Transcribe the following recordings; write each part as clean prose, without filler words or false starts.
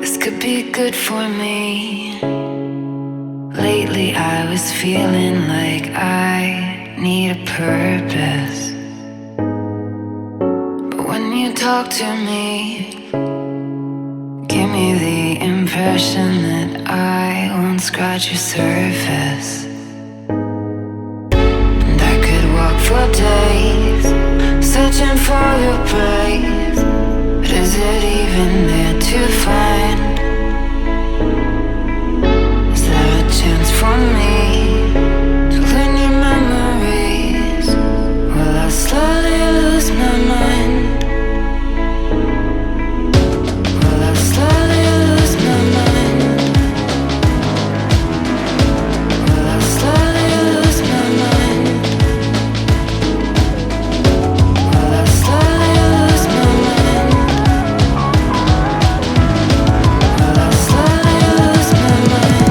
Could be good for me. Lately I was feeling like I need a purpose. But when you talk to me, give me the impression that I won't scratch your surface. And I could walk for days, searching for your praise. But is it even there to find? Chance for me to learn your memories. Will I slowly lose my mind? Will I slowly lose my mind? Will I slowly lose my mind? Will I slowly lose my mind? Will I slowly lose my mind?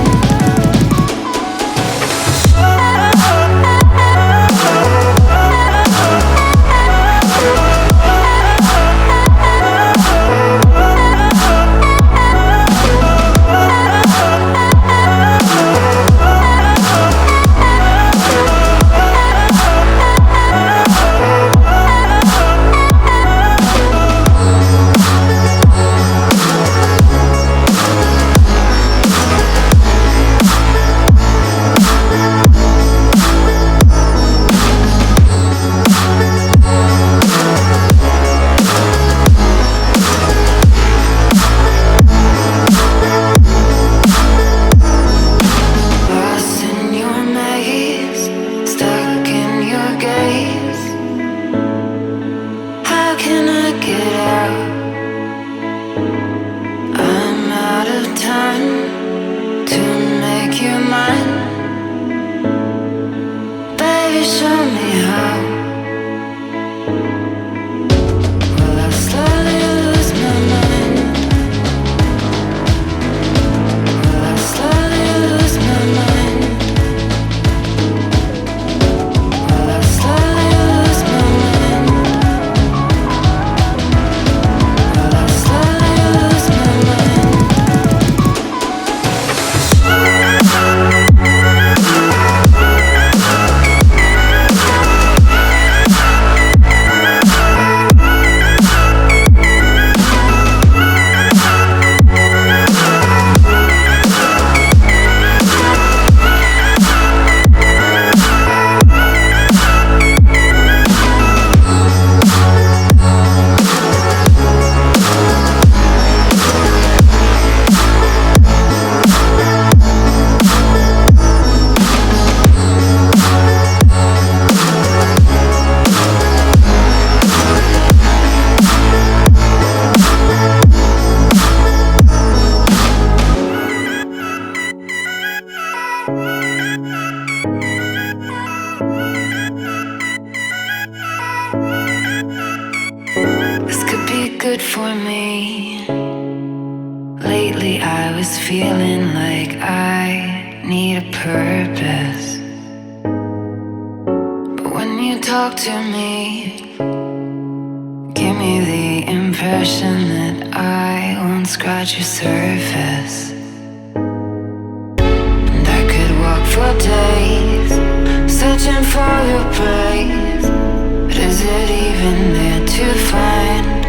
Good for me. Lately I was feeling like I need a purpose. But when you talk to me, give me the impression that I won't scratch your surface. And I could walk for days, searching for your praise. But is it even there to find?